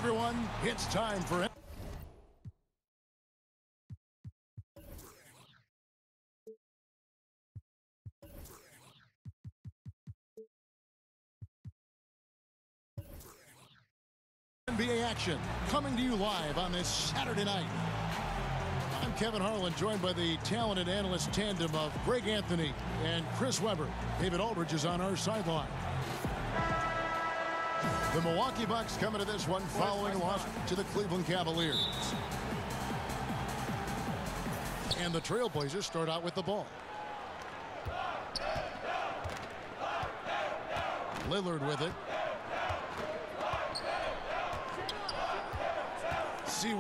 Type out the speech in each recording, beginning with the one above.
everyone. It's time for SSBA action, coming to you live on this Saturday night. I'm Kevin Harlan, joined by the talented analyst tandem of Greg Anthony and Chris Webber. David Aldridge is on our sideline. The Milwaukee Bucks coming to this one following a loss to the Cleveland Cavaliers. And the Trailblazers start out with the ball. Lillard with it.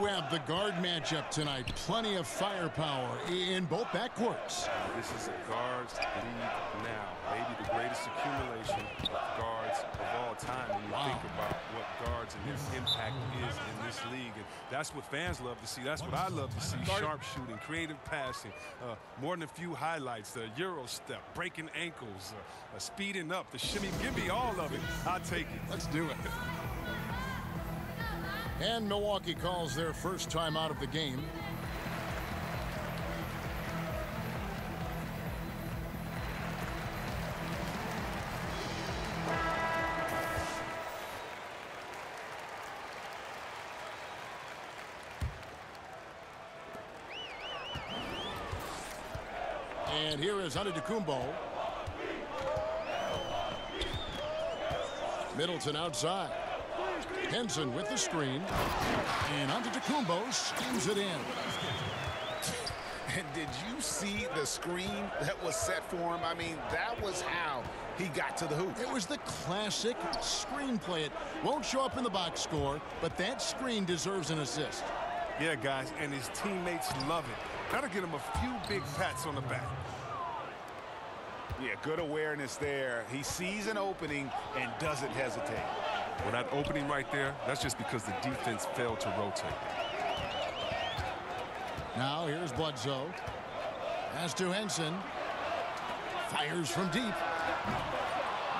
Webb, the guard matchup tonight. Plenty of firepower in both backcourts. This is a guards league now. Maybe the greatest accumulation of guards of all time when you think about what guards and their impact is in this league. And that's what fans love to see. That's what I love to see. Sharp shooting, creative passing, more than a few highlights, the Euro step, breaking ankles, speeding up, the shimmy. Give me all of it. I'll take it. Let's do it. And Milwaukee calls their first time out of the game. And here is Antetokounmpo. Middleton outside. Henson with the screen, and Antetokounmpo schemes it in. And did you see the screen that was set for him? I mean, that was how he got to the hoop. It was the classic screenplay. It won't show up in the box score, but that screen deserves an assist. Yeah, guys, and his teammates love it. That'll get him a few big pats on the back. Yeah, good awareness there. He sees an opening and doesn't hesitate. Well, that opening right there, that's just because the defense failed to rotate. Now here's Bledsoe. Pass to Henson. Fires from deep.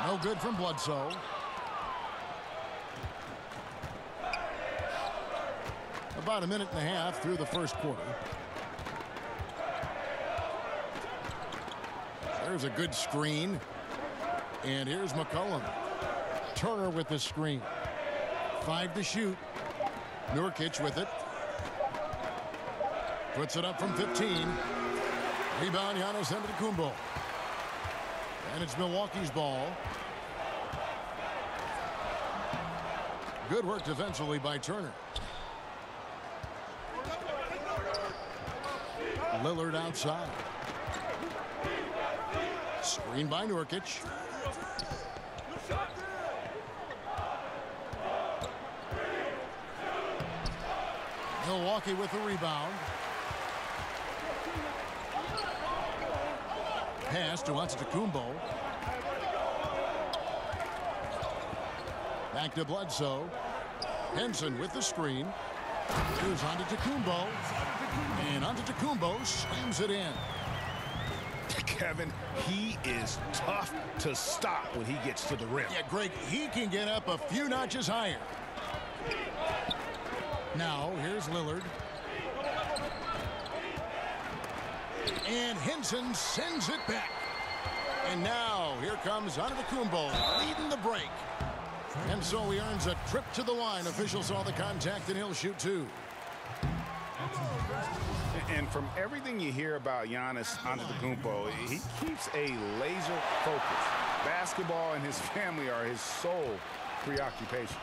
No good from Bledsoe. About a minute and a half through the first quarter. There's a good screen. And here's McCollum. Turner with the screen. 5 to shoot. Nurkic with it. Puts it up from 15. Rebound, Giannis Antetokounmpo. And it's Milwaukee's ball. Good work defensively by Turner. Lillard outside. Screen by Nurkic. Milwaukee with the rebound. Pass to Antetokounmpo. Back to Bledsoe. Henson with the screen. Here's Antetokounmpo. And Antetokounmpo slams it in. Kevin, he is tough to stop when he gets to the rim. Yeah, Greg, he can get up a few notches higher. Now, here's Lillard. And Henson sends it back. And now, here comes Antetokounmpo leading the break. And so he earns a trip to the line. Officials saw the contact, and he'll shoot 2. And from everything you hear about Giannis Antetokounmpo, he keeps a laser focus. Basketball and his family are his sole preoccupations.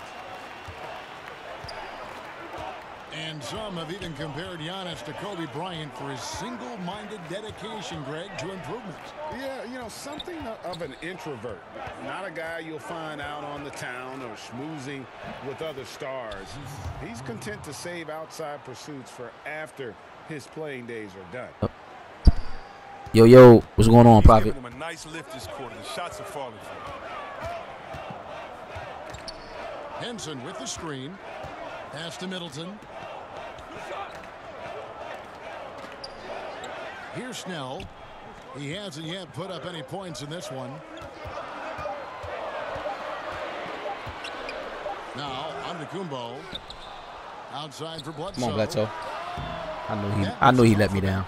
And some have even compared Giannis to Kobe Bryant for his single-minded dedication, Greg, to improvement. Yeah, you know, something of an introvert. Not a guy you'll find out on the town or schmoozing with other stars. He's content to save outside pursuits for after his playing days are done. Yo, what's going on, Prophet? He's giving him a nice lift this quarter. The shots are falling for him. Henson with the screen. Pass to Middleton. Here's Snell. He hasn't yet put up any points in this one. Now, Antetokounmpo. Outside for Bledsoe. Come on, Bledsoe. I knew he let me down.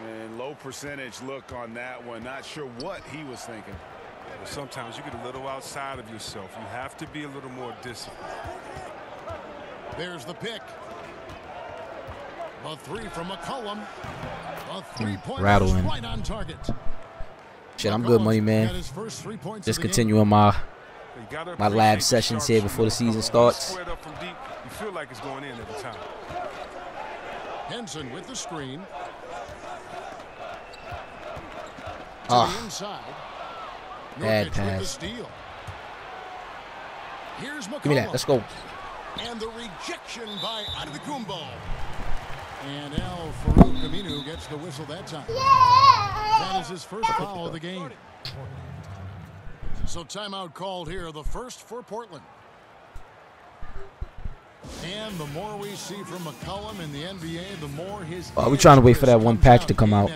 And low percentage look on that one. Not sure what he was thinking. Well, sometimes you get a little outside of yourself. You have to be a little more disciplined. There's the pick. A three from McCollum. A three-point rattling. right on target. Shit, I'm good money, man. Just continuing my lab sessions here before the season starts. You feel like it's going in every time. Henson with the screen. To Ah. the inside. Bad Nurkic pass. with the steal. Here's McCollum. Give me that. Let's go. And the rejection by Antetokounmpo. And Al Farouk Aminu gets the whistle that time. That is his first foul of the game. So timeout called here, the first for Portland. And the more we see from McCollum in the NBA, the more his. We're trying to wait for that one patch to come out.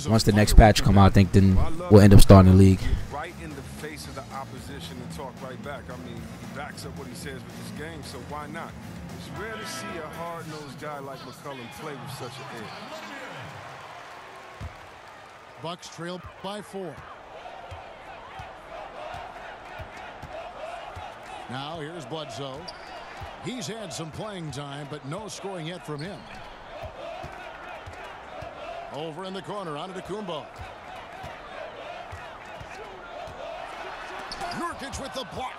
Once the next patch come out, I think then we'll end up starting the league. Right in the face of the opposition and talk right back. I mean, he backs up what he says with this game, so why not? It's rare to see a hard-nosed guy like McCollum play with such an edge. Bucks trail by 4. Now here's Bledsoe. He's had some playing time, but no scoring yet from him. Over in the corner, Antetokounmpo. Nurkic with the block.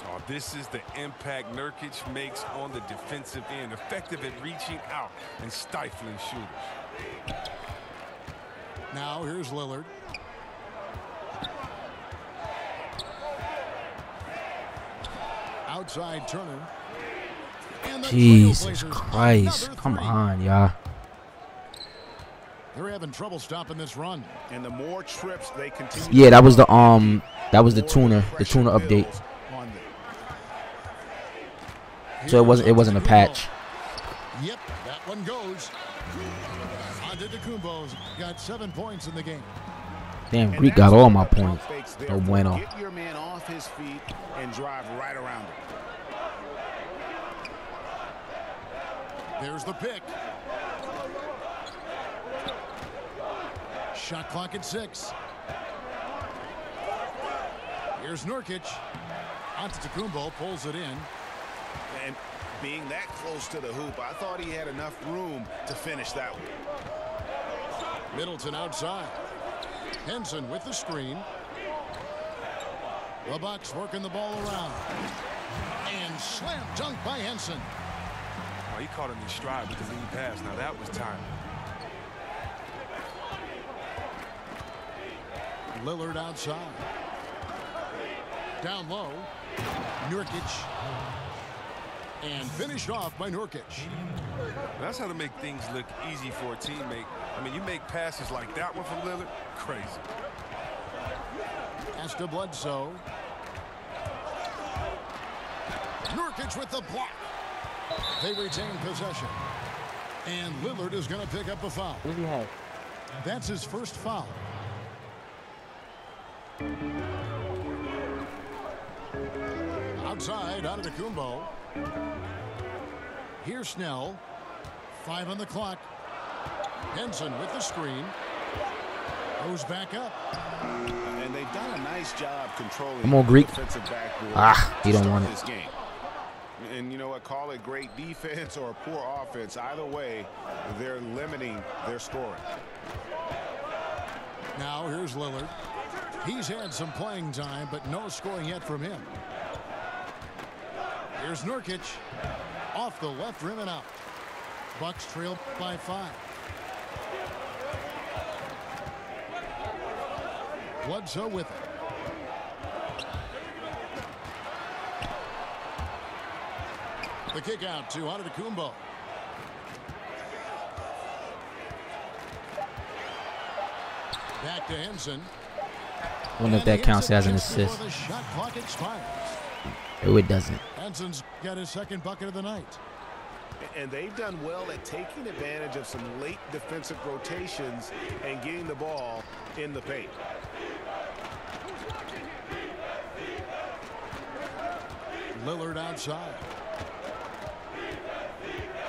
Oh, this is the impact Nurkic makes on the defensive end. Effective at reaching out and stifling shooters. Now here's Lillard. Outside Turner. And the Jesus Trailblazers, Christ. another Come three. on, y'all. They're having trouble stopping this run. And the more trips they continue. Yeah, that was the tuner update. So it wasn't a patch. Yep, that one goes. Antetokounmpo's got 7 points in the game. Damn, Greek got all my points. No bueno. Get your man off his feet and drive right around him. There's the pick. Shot clock at 6. Here's Nurkic. Antetokounmpo pulls it in. And being that close to the hoop, I thought he had enough room to finish that one. Middleton outside. Henson with the screen. The Bucks working the ball around. And slam dunk by Henson. Oh, he caught him in stride with the lead pass. Now that was timely. Lillard outside. Down low. Nurkic. And finished off by Nurkic. That's how to make things look easy for a teammate. I mean, you make passes like that one from Lillard, crazy. Pass to Bledsoe. Nurkic with the block. They retain possession. And Lillard is going to pick up a foul. What did he have? That's his first foul. Outside, Antetokounmpo. Here's Snell. 5 on the clock. Henson with the screen. Goes back up. And they've done a nice job controlling Come on, Greek. the defensive backboard. He don't want it. This game. And you know what? Call it great defense or poor offense. Either way, they're limiting their scoring. Now here's Lillard. He's had some playing time, but no scoring yet from him. Here's Nurkic. Off the left rim and out. Bucks trail by 5. Bledsoe with it. The kick out to Antetokounmpo. Back to Henson. I wonder if that counts as an assist. The shot clock expires. Oh, it doesn't. Henson's got his second bucket of the night. And they've done well at taking advantage of some late defensive rotations and getting the ball in the paint. Lillard outside.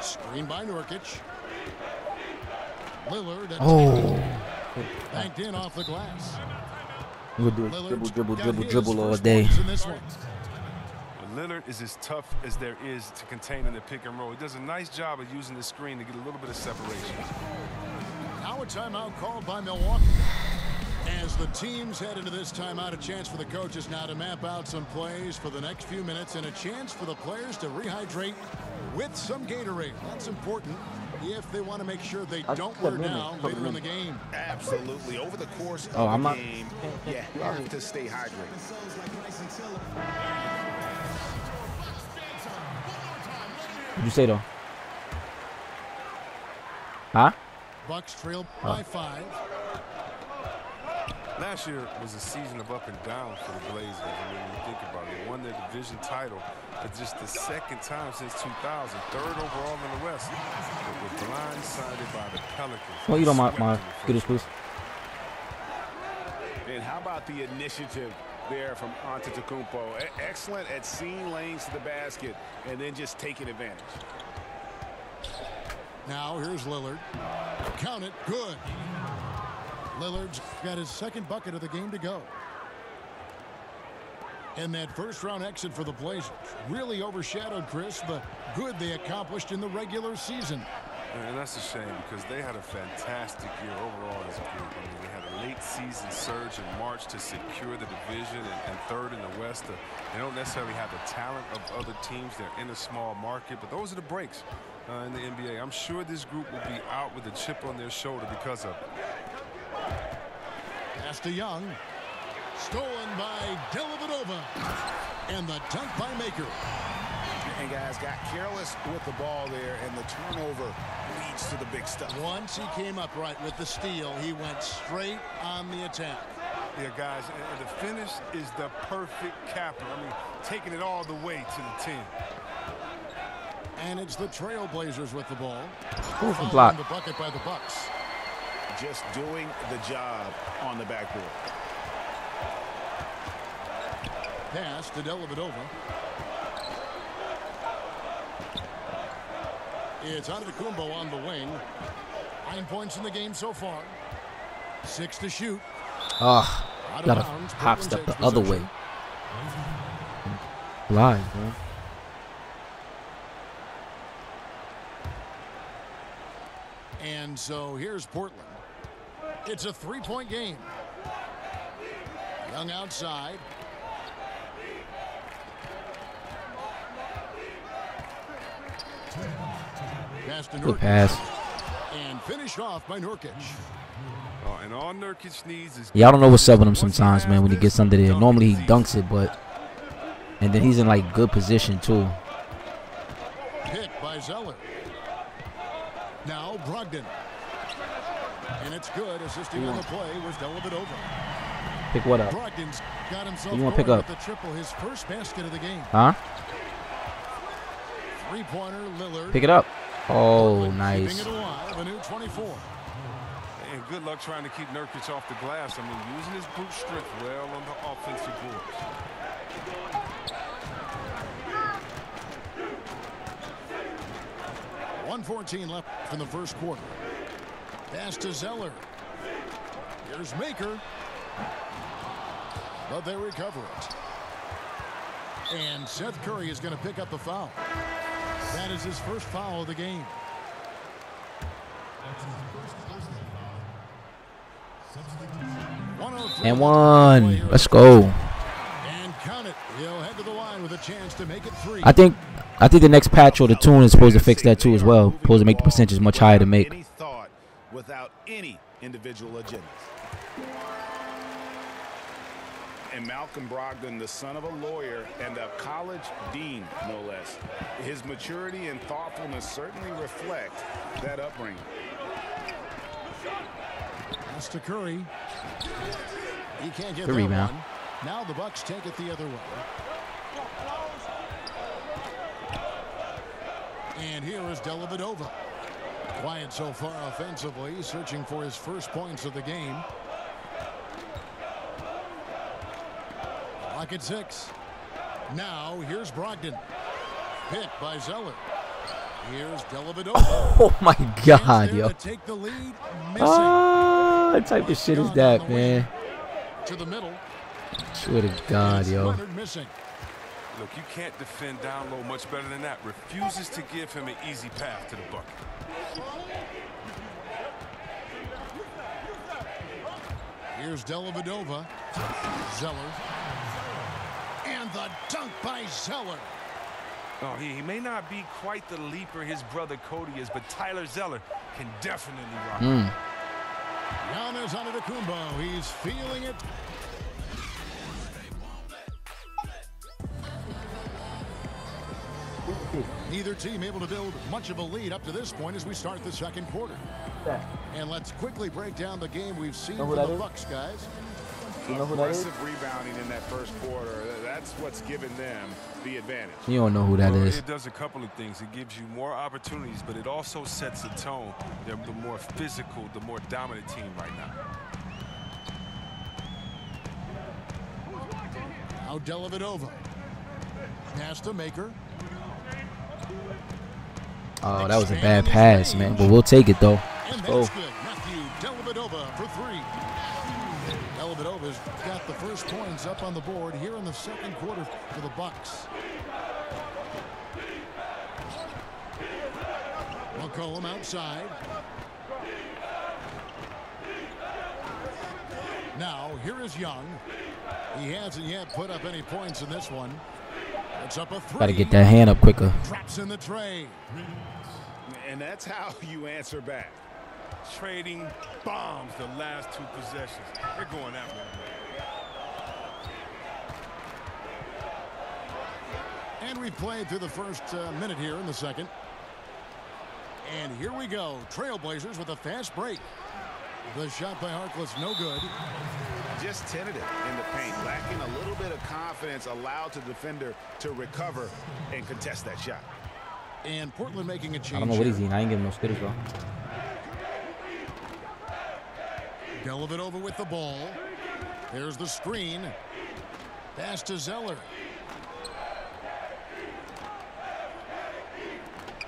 Screen by Nurkic. Lillard. Banked in off the glass. We'll do dribble all day. Lillard is as tough as there is to contain in the pick and roll. He does a nice job of using the screen to get a little bit of separation. Now a timeout called by Milwaukee. As the teams head into this timeout, a chance for the coaches now to map out some plays for the next few minutes and a chance for the players to rehydrate with some Gatorade. That's important if they want to make sure they don't wear down later in the game. Absolutely. Over the course of the game, you have to stay hydrated. What'd you say, though? Huh? Bucks trail by 5. Last year was a season of up and down for the Blazers. I mean, when you think about it, they won their division title for just the second time since 2000, third overall in the West. They were blindsided by the Pelicans. Well, you don't mind get this, please. And how about the initiative there from Antetokounmpo? Excellent at seeing lanes to the basket and then just taking advantage. Now here's Lillard. Count it. Good. Lillard's got his second bucket of the game to go. And that first-round exit for the Blazers really overshadowed, Chris, the good they accomplished in the regular season. And that's a shame because they had a fantastic year overall as a group. I mean, they had a late-season surge in March to secure the division and third in the West. They don't necessarily have the talent of other teams. They're in a small market, but those are the breaks in the NBA. I'm sure this group will be out with a chip on their shoulder because of it. Pass to Young. Stolen by Dellavedova. And the dunk by Maker. And guys got careless with the ball there, and the turnover leads to the big stuff. Once he came up right with the steal, he went straight on the attack. Yeah, guys, and the finish is the perfect capper. I mean, taking it all the way to the 10. And it's the Trailblazers with the ball. Block. The bucket by the Bucks. Just doing the job on the backboard. Pass to Dellavedova. It's Antetokounmpo on the wing. 9 points in the game so far. 6 to shoot. Gotta hop step the other way. Live, man. And so here's Portland. It's a 3-point game. Young outside. Pass to Nurkic. Good pass. And finished off by Nurkic. Oh, and all Nurkic needs is Yeah, I don't know what's up with him sometimes, man, when he gets under there. Normally he dunks it, but and then he's in like good position too. Hit by Zeller. Now Brogdon. And it's good. Assisting on the play was Dellavedova. Pick what up? Brogdon's got himself You want to pick up? the triple, his first basket of the game. Huh? Three-pointer Lillard. Pick it up. Oh, Keeping nice. it alive, a new 24. and good luck trying to keep Nurkic off the glass. I mean, using his brute strength well on the offensive boards. .114 left in the first quarter. Pass to Zeller. Here's Maker. But they recover it. And Seth Curry is going to pick up the foul. That is his first foul of the game. And one. Let's go. And count it. He'll head to the line with a chance to make it 3. I think the next patch or the tune is supposed to fix that too as well. Supposed to make the percentage much higher to make. Any thought without any individual agendas. And Malcolm Brogdon, the son of a lawyer and a college dean, no less. His maturity and thoughtfulness certainly reflect that upbringing. Pass to Curry. He can't get the that rebound. one. Now the Bucks take it the other way. And here is Dellavedova. Quiet so far offensively, searching for his first points of the game. Clock at 6. Now here's Brogdon. Picked by Zeller. Here's Dellavedova. Oh my God, yo. Take the lead, What type of shit is that, man? To the middle. Swear to God, yo. Missing. Look, you can't defend down low much better than that. Refuses to give him an easy path to the bucket. Here's Dellavedova. Zeller. And the dunk by Zeller. Oh, he may not be quite the leaper his brother Cody is, but Tyler Zeller can definitely rock. Giannis Antetokounmpo. He's feeling it. Neither team able to build much of a lead up to this point as we start the second quarter. And let's quickly break down the game we've seen from the Bucks, guys. You know who that is? Aggressive rebounding in that first quarter. That's what's given them the advantage. You don't know who that is. It does a couple of things. It gives you more opportunities, but it also sets a tone. They're the more physical, the more dominant team right now. Now Dellavedova. Pass to Maker. Oh, that was a bad pass, man. But we'll take it, though. And that's good. Matthew Dellavedova for three. Dellavedova's got the first points up on the board here in the second quarter for the Bucks. McCollum outside. Now, here is Young. He hasn't yet put up any points in this one. It's up a three. Got to get that hand up quicker. Traps in the tray. And that's how you answer back. Trading bombs the last two possessions. They're going that way. And we've played through the first minute here in the second. And here we go. Trailblazers with a fast break. The shot by Harkless, no good. Just tentative in the paint, lacking a little bit of confidence, allowed the defender to recover and contest that shot. And Portland making a change. I don't know what he's eating. I ain't giving no spitters, bro. Dellavedova with the ball. There's the screen. Pass to Zeller.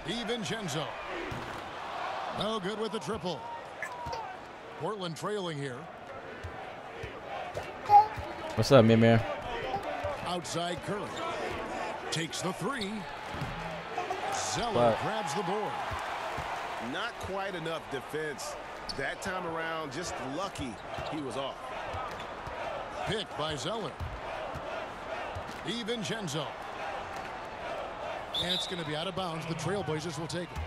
DiVincenzo. No good with the triple. Portland trailing here. What's up, Mimir? Outside Curry. Takes the three. Zeller grabs the board. Not quite enough defense. That time around, just lucky he was off. Picked by Zeller. DiVincenzo. And it's going to be out of bounds. The Trailblazers will take it.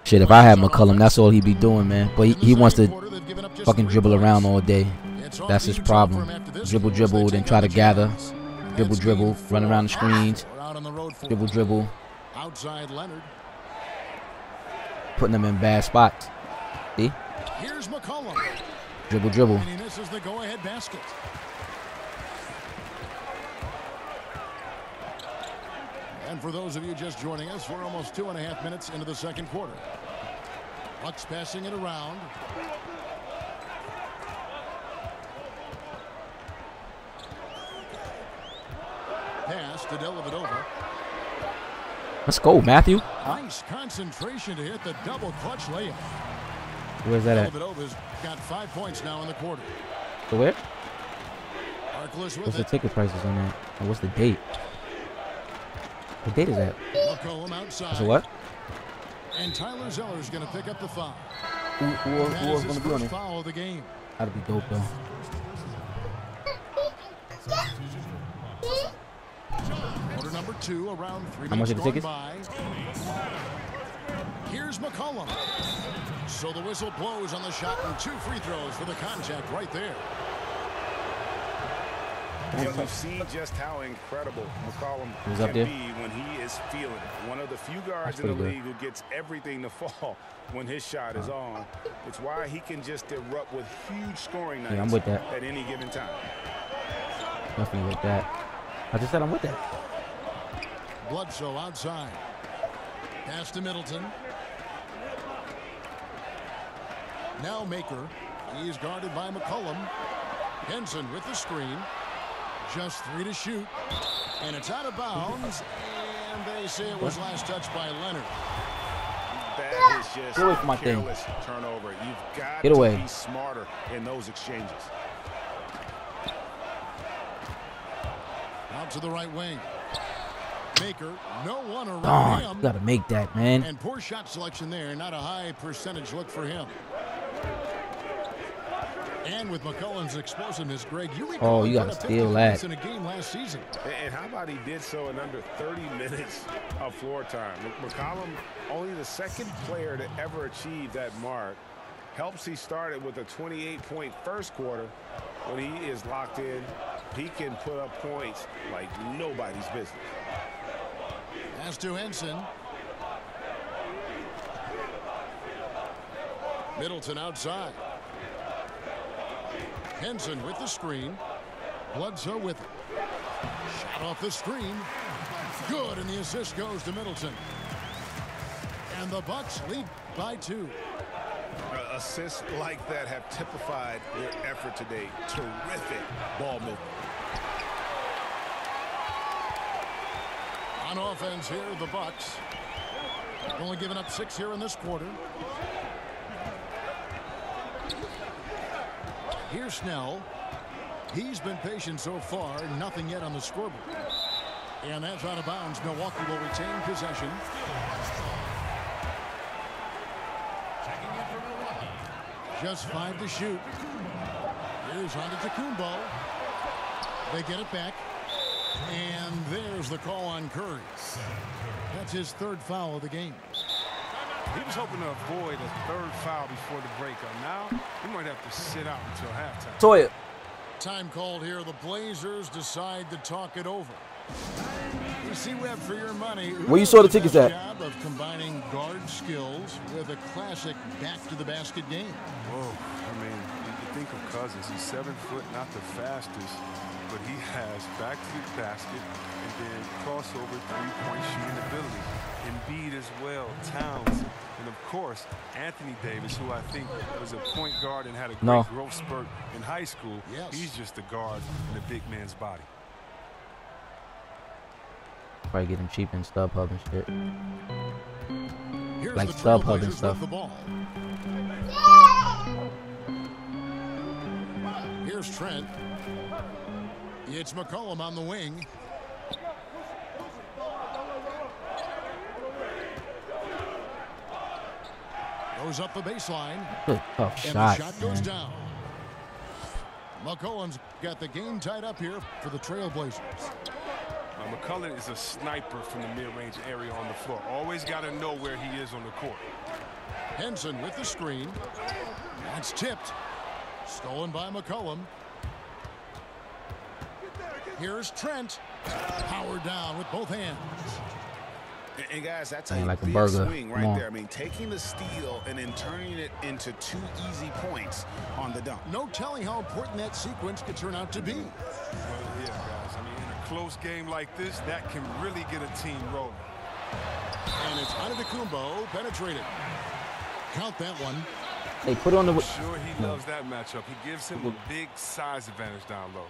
Shit, if I had McCollum, that's all he'd be doing, man. But he wants to fucking dribble around all day. That's his problem. Dribble, dribble, then try to gather. Dribble, dribble, run around the screens. Dribble, dribble. Outside Leonard. Putting them in bad spots. See? Here's McCollum. Dribble, dribble. And he misses the go-ahead basket. And for those of you just joining us, we're almost 2.5 minutes into the second quarter. Bucks passing it around. Pass to Dellavedova. Let's go, Matthew. Nice concentration to hit the double clutch layup. Where's that at? Dellavedova's got 5 points now in the quarter. So where? What's the ticket prices on that? And what's the date? What date is that? McCollum outside. So what? And Tyler Zeller's going to pick up the foul. Who was going to be on it? Foul of the game. That'd be dope, though. Quarter number 2, around 3 minutes. How much are the tickets? By. Here's McCollum. So the whistle blows on the shot and 2 free throws for the contact right there. And we've seen just how incredible McCollum can be when he is feeling it. One of the few guards in the league who gets everything to fall when his shot is on. It's why he can just erupt with huge scoring nights I'm with that. at any given time. Definitely with that. I just said I'm with that. Bledsoe outside. Pass to Middleton. Now Maker. He's guarded by McCollum. Henson with the screen. Just 3 to shoot. And it's out of bounds. And they say it was last touched by Leonard. That is just Get away from my thing. careless turnover. You've got Get away. to be smarter in those exchanges. Out to the right wing. Maker, no one around him. You gotta make that, man. And poor shot selection there. Not a high percentage look for him. And with McCollum's explosiveness, Greg, you recall you gotta steal that in a game last season. And how about he did so in under 30 minutes of floor time? McCollum, only the second player to ever achieve that mark. Helps he started with a 28-point first quarter. When he is locked in, he can put up points like nobody's business. As to Henson. Middleton outside. Henson with the screen. Bledsoe with it. Shot off the screen. Good, and the assist goes to Middleton. And the Bucks lead by 2. Assists like that have typified their effort today. Terrific ball movement. On offense here, the Bucks. Only giving up 6 here in this quarter. Here's Snell. He's been patient so far. Nothing yet on the scoreboard. And that's out of bounds. Milwaukee will retain possession. Just 5 to shoot. Here's Antetokounmpo. They get it back. And there's the call on Curry. That's his 3rd foul of the game. He was hoping to avoid a 3rd foul before the breakup. Now, he might have to sit out until halftime. Toya. Time called here. The Blazers decide to talk it over. You see, Webb, for your money. Where you saw the tickets at? Job of combining guard skills with a classic back-to-the-basket game. Whoa, I mean, you think of Cousins. He's 7 foot, not the fastest, but he has back-to-the-basket and then crossover three-point shooting ability. Embiid as well, Towns, and of course, Anthony Davis, who I think was a point guard and had a great growth spurt in high school. Yes. He's just a guard in a big man's body. Probably get him cheap in StubHub and shit. Here's Like the StubHub and Trailblazers stuff. with the ball. Here's Trent. It's McCollum on the wing. Goes up the baseline. Good tough And shot, the shot goes man. down. McCollum's got the game tied up here for the Trailblazers. McCullough is a sniper from the mid-range area on the floor. Always got to know where he is on the court. Henson with the screen. That's tipped. Stolen by McCollum. Here's Trent. Powered down with both hands. And guys, that's a like a big burger. swing right there. I mean, taking the steal and then turning it into 2 easy points on the dunk. No telling how important that sequence could turn out to be. Well, yeah, guys. I mean, in a close game like this, that can really get a team rolling. And it's Antetokounmpo penetrated. Count that one. Hey, put it on the. I'm sure he loves that matchup. He gives him a big size advantage down low.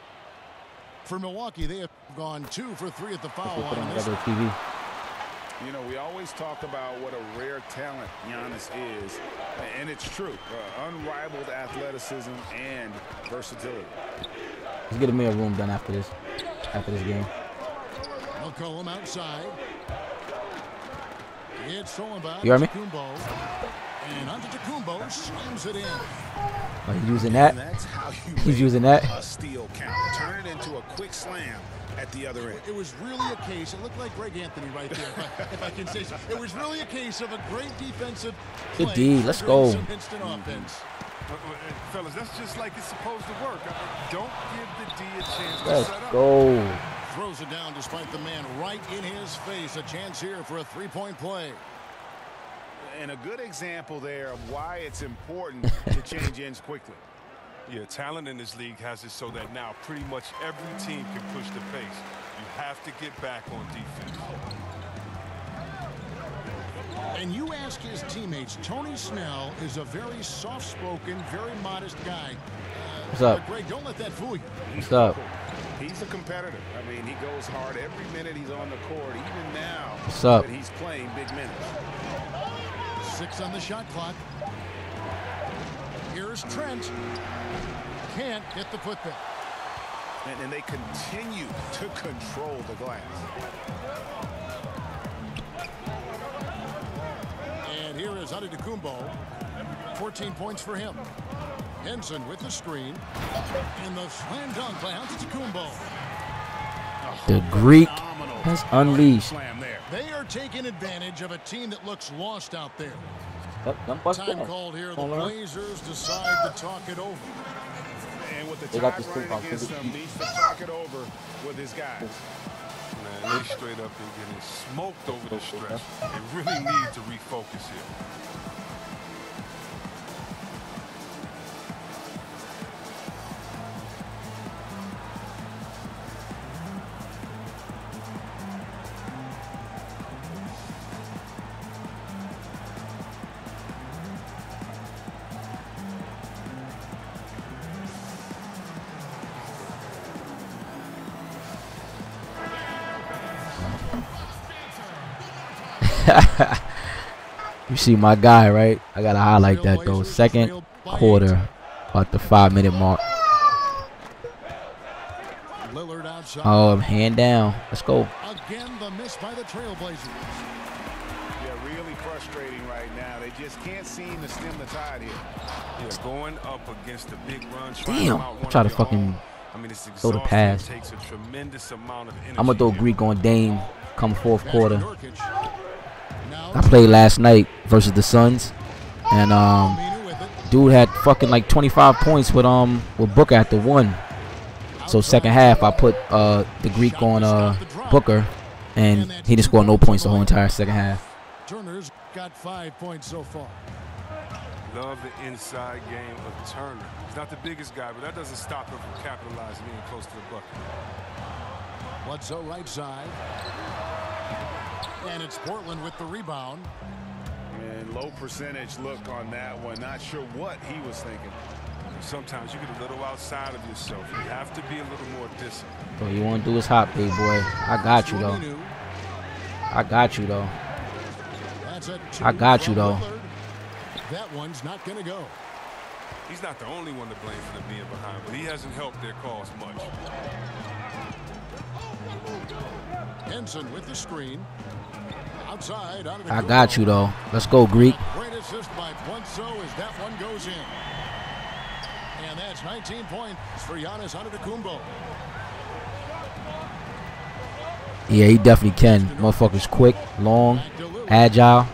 For Milwaukee, they have gone 2 for 3 at the foul Put it line. on the other TV. You know, we always talk about what a rare talent Giannis is, and it's true. Unrivaled athleticism and versatility. Let's get me a room done after this game. McCollum outside. It's stolen by You heard me? Antetokounmpo. And Antetokounmpo slams it in. Oh, he's using that. And that's how you He's make using that. a steal count. Turn it into a quick slam at the other end. It was really a case, it looked like Greg Anthony right there, if I can say so. It was really a case of a great defensive play. Good D, let's go. Some instant offense. Fellas, that's just like it's supposed to work. Don't give the D a chance to Let's set up. go. Throws it down despite the man right in his face. A chance here for a three-point play. And a good example there of why it's important to change ends quickly. Yeah, talent in this league has it so that now pretty much every team can push the pace. You have to get back on defense. And you ask his teammates, Tony Snell is a very soft-spoken, very modest guy. What's up? But Greg, don't let that fool you. What's up? He's a competitor. I mean, he goes hard every minute he's on the court, even now. What's up? That he's playing big minutes. 6 on the shot clock. Here's Trent. Can't get the putback. And they continue to control the glass. And here is Antetokounmpo. 14 points for him. Henson with the screen. And the slam dunk by Antetokounmpo. The Greek has unleashed. They are taking advantage of a team that looks lost out there. Time called here. The Blazers decide to talk it over. And with the They got tide this running quick against them, needs to talk it over with his guys. Man, they straight up and getting smoked over the stretch. They really need to refocus here. You see my guy, right? I gotta highlight that though. Second quarter, about the 5-minute mark. Oh, hand down. Let's go. Again, the miss by the Trailblazers. Yeah, really frustrating right now. They just can't seem to stem the tide here. Yeah, going up against a big run. Damn. I try to fucking throw the pass. Takes a tremendous amount of energy. I'm gonna throw Greek on Dame come fourth quarter. I played last night versus the Suns, and dude had fucking like 25 points with Booker at the 1. So second half I put the Greek on Booker, and he didn't score no points the whole entire second half. Turner's got 5 points so far. Love the inside game of Turner. He's not the biggest guy, but that doesn't stop him from capitalizing being close to the bucket. Bledsoe right side. And it's Portland with the rebound. And low percentage look on that one. Not sure what he was thinking. Sometimes you get a little outside of yourself. You have to be a little more disciplined. Bro, you want to do his hot, big boy. I got you, though. I got you, though. I got you, though. That one's not going to go. He's not the only one to blame for them being behind, but he hasn't helped their cause much. Henson with the screen. Outside, out of the I got you, though. Let's go, Greek. Great assist by Bledsoe as that one goes in. And that's 19 points for Giannis Antetokounmpo. Yeah, he definitely can. Motherfucker's quick, long, agile.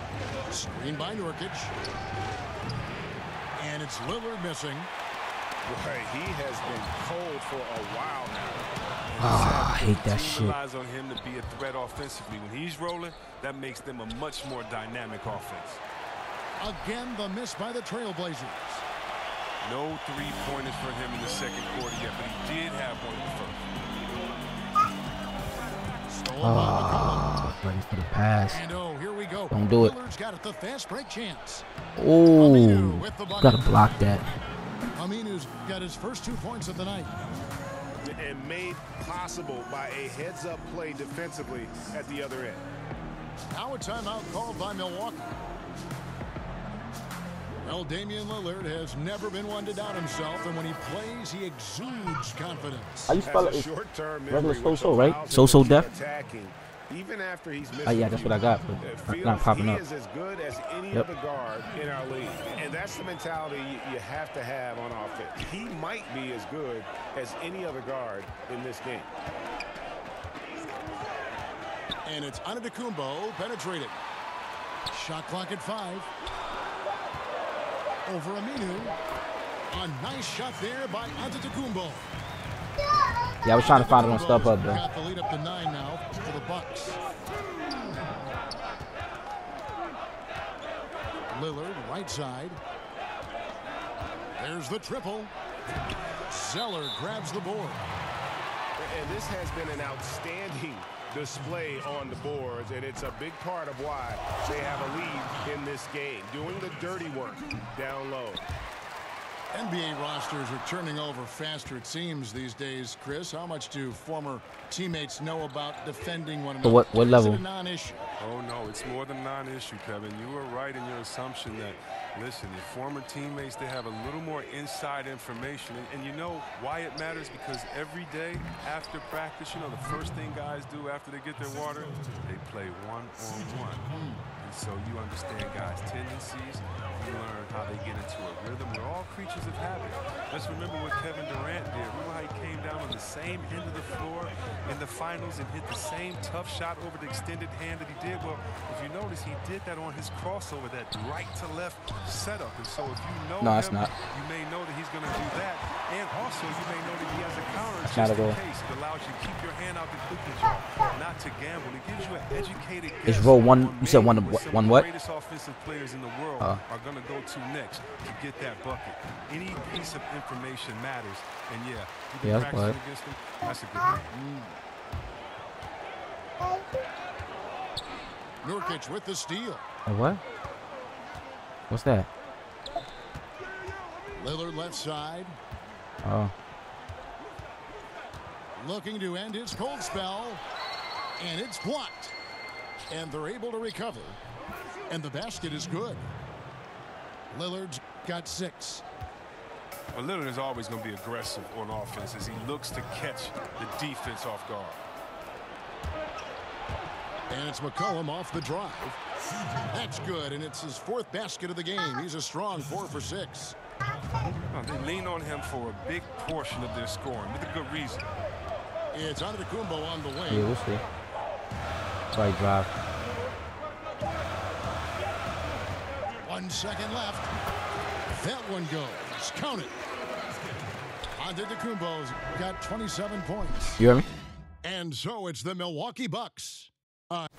Screen by Nurkic. And it's Lillard missing. Boy, he has been cold for a while now. I hate that shit. Relies on him to be a threat offensively. When he's rolling, that makes them a much more dynamic offense. Again, the miss by the Trailblazers. No three-pointers for him in the second quarter yet, but he did have one in the first. Ready for the pass. And here we go. Don't do it. Lillard's got it, the fast break chance. Oh, gotta block that. Aminu's got his first 2 points of the night. And made possible by a heads-up play defensively at the other end. Now a timeout called by Milwaukee. Well, Damian Lillard has never been one to doubt himself, and when he plays, he exudes confidence. How you spell it? Short-term Regular so-so, right? So-so def? Even after he's missed yeah, that's what I got, but not popping up. He is as good as any other guard in our league. And that's the mentality you have to have on offense. He might be as good as any other guard in this game. And it's Antetokounmpo penetrated. Shot clock at 5. Over Aminu. A nice shot there by Antetokounmpo. Yeah, I was trying to find it on StubHub, though. Got the lead up to 9 now for the Bucks. Lillard, right side. There's the triple. Zeller grabs the board. And this has been an outstanding display on the boards, and it's a big part of why they have a lead in this game, doing the dirty work down low. NBA rosters are turning over faster, it seems, these days, Chris. How much do former teammates know about defending one another? What level? Is it a non-issue? Oh, no, it's more than a non-issue, Kevin. You were right in your assumption that, listen, your former teammates, they have a little more inside information. And you know why it matters? Because every day after practice, you know, the first thing guys do after they get their water, they play one-on-one. And so you understand guys' tendencies. You learn how they get into a rhythm. We're all creatures of habit. Let's remember what Kevin Durant did. Remember how he came down on the same end of the floor in the finals and hit the same tough shot over the extended hand that he did? Well, if you notice, he did that on his crossover, that right-to-left setup. And so if you know him, you may know that he's going to do that. And also, you may know that he has a counter just in case. It allows you to keep your hand out the cookie jar, not to gamble. It gives you an educated guess. It's roll one. You said one what? The greatest offensive players in the world are going to go to next to get that bucket. Any piece of information matters. And yeah, you've been practicing against them. That's a good one. Nurkic with the steal. What? What's that? Lillard left side. Oh. Looking to end his cold spell. And it's blocked. And they're able to recover. And the basket is good. Lillard's got 6. Well, Lillard is always going to be aggressive on offense as he looks to catch the defense off guard. And it's McCollum off the drive. That's good, and it's his 4th basket of the game. He's a strong 4 for 6. They lean on him for a big portion of their scoring with a good reason. It's Antetokounmpo on the wing. Yeah, we'll see. Right drive. 1 second left. That one goes. Count it. Antetokounmpo's got 27 points. You hear me? And so it's the Milwaukee Bucks. And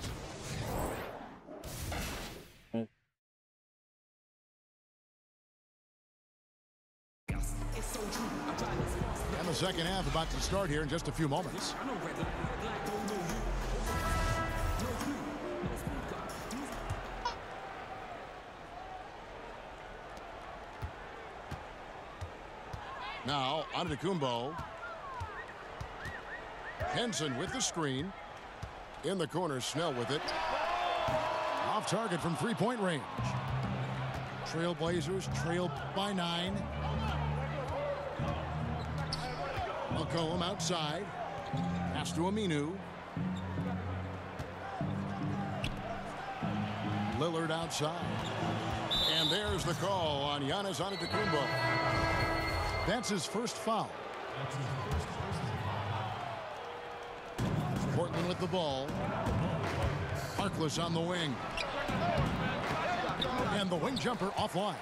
the second half about to start here in just a few moments. Now, Antetokounmpo. Henson with the screen. In the corner, Snell with it. Off target from three-point range. Trailblazers trail by 9. McCollum outside. Pass to Aminu. Lillard outside. And there's the call on Giannis Antetokounmpo. That's his first foul. Portland with the ball. Harkless on the wing. And the wing jumper offline.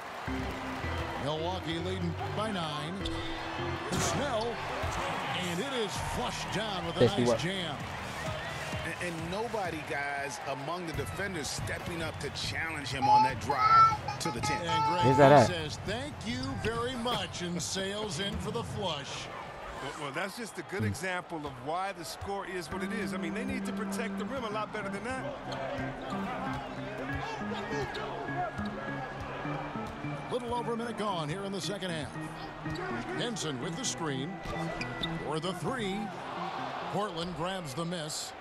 Milwaukee leading by 9. Snell. And it is flushed down with a nice jam. And nobody, guys, among the defenders stepping up to challenge him on that drive to the 10. And Greg says, thank you very much, and sails in for the flush. Well, that's just a good example of why the score is what it is. I mean, they need to protect the rim a lot better than that. Little over a minute gone here in the second half. Henson with the screen. For the 3. Portland grabs the miss.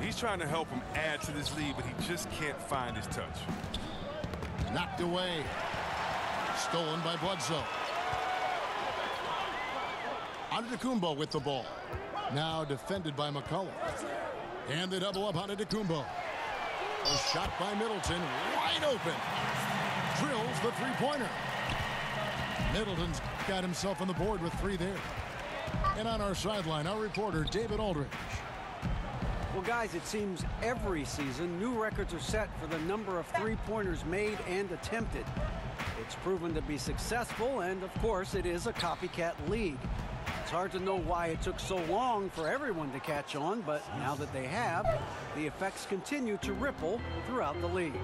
He's trying to help him add to this lead, but he just can't find his touch. Knocked away. Stolen by Bledsoe. Antetokounmpo with the ball. Now defended by McCollum. And they double up Antetokounmpo. A shot by Middleton. Wide open. Drills the three-pointer. Middleton's got himself on the board with 3 there. And on our sideline, our reporter, David Aldridge. Well, guys, it seems every season new records are set for the number of three-pointers made and attempted. It's proven to be successful, and of course, it is a copycat league. It's hard to know why it took so long for everyone to catch on, but now that they have, the effects continue to ripple throughout the league.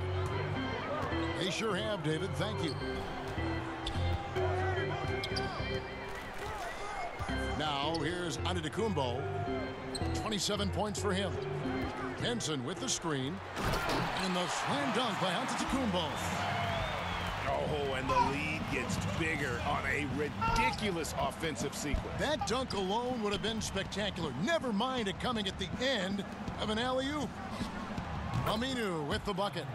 They sure have, David. Thank you. Now, Now here's Antetokounmpo. 27 points for him. Henson with the screen. And the slam dunk by Antetokounmpo. Oh, and the lead gets bigger on a ridiculous offensive sequence. That dunk alone would have been spectacular. Never mind it coming at the end of an alley-oop. Aminu with the bucket.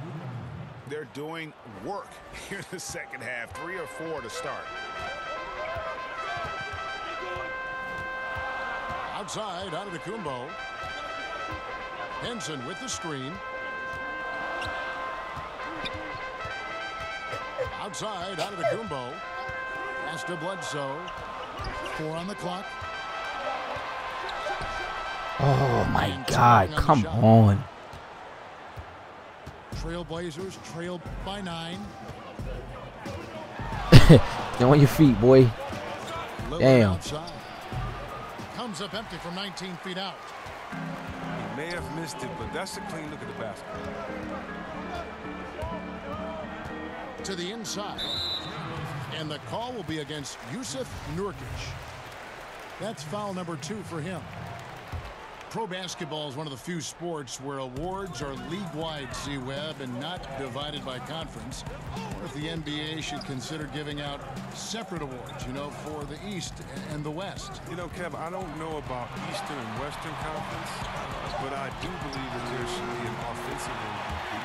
They're doing work here in the second half. 3 or 4 to start. Outside, Antetokounmpo. Henson with the screen. Outside, Antetokounmpo. Pass to Bledsoe. 4 on the clock. Oh, my God. Come on. Trailblazers trail by 9. You're on your feet, boy. Damn. Outside. Comes up empty from 19 feet out. He may have missed it, but that's a clean look at the basket. To the inside. And the call will be against Jusuf Nurkic. That's foul number 2 for him. Pro basketball is one of the few sports where awards are league-wide, C-Web, and not divided by conference. Or if the NBA should consider giving out separate awards, you know, for the East and the West. You know, Kev, I don't know about Eastern and Western Conference, but I do believe that there should be an offensive MVP.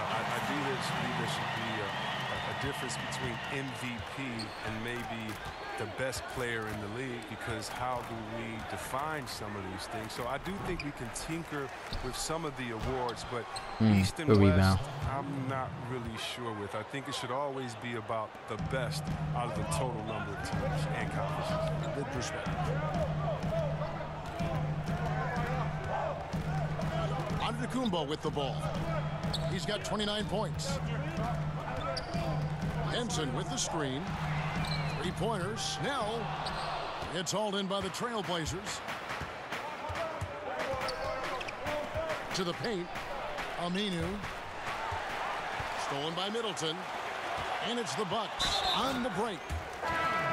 I do believe there should be a difference between MVP and maybe the best player in the league, because how do we define some of these things? So I do think we can tinker with some of the awards, but East and West, I'm not really sure with. I think it should always be about the best out of the total number of teams and conferences. Good perspective. Antetokounmpo with the ball. He's got 29 points. Henson with the screen. 3-pointers. Snell. It's hauled in by the Trailblazers. To the paint. Aminu. Stolen by Middleton. And it's the Bucks on the break.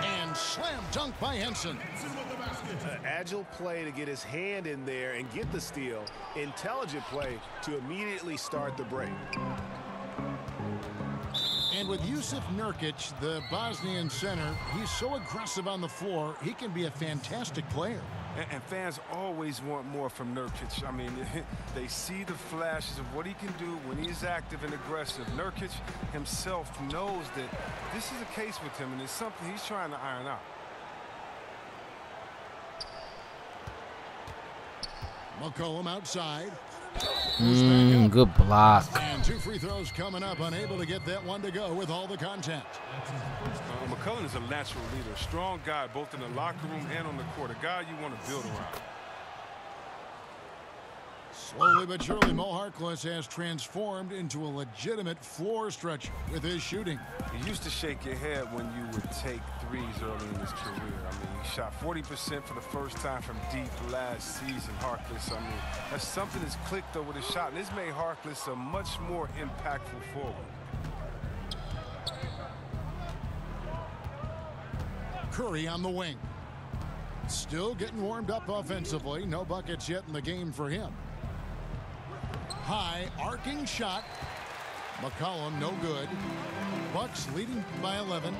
And slam dunk by Henson. Agile play to get his hand in there and get the steal. Intelligent play to immediately start the break. And with Jusuf Nurkic, the Bosnian center, he's so aggressive on the floor, he can be a fantastic player. And fans always want more from Nurkic. I mean, they see the flashes of what he can do when he's active and aggressive. Nurkic himself knows that this is a case with him, and it's something he's trying to iron out. McCollum outside. Good block. And 2 free throws coming up, unable to get that one to go with all the contact. McCollum is a natural leader, a strong guy both in the locker room and on the court, a guy you want to build around. Slowly but surely, Mo Harkless has transformed into a legitimate floor stretcher with his shooting. You used to shake your head when you would take threes early in his career. I mean, he shot 40% for the first time from deep last season, Harkless. I mean, that's something that's clicked though with his shot, and this made Harkless a much more impactful forward. Curry on the wing. Still getting warmed up offensively. No buckets yet in the game for him. High arcing shot. McCollum no good. Bucks leading by 11.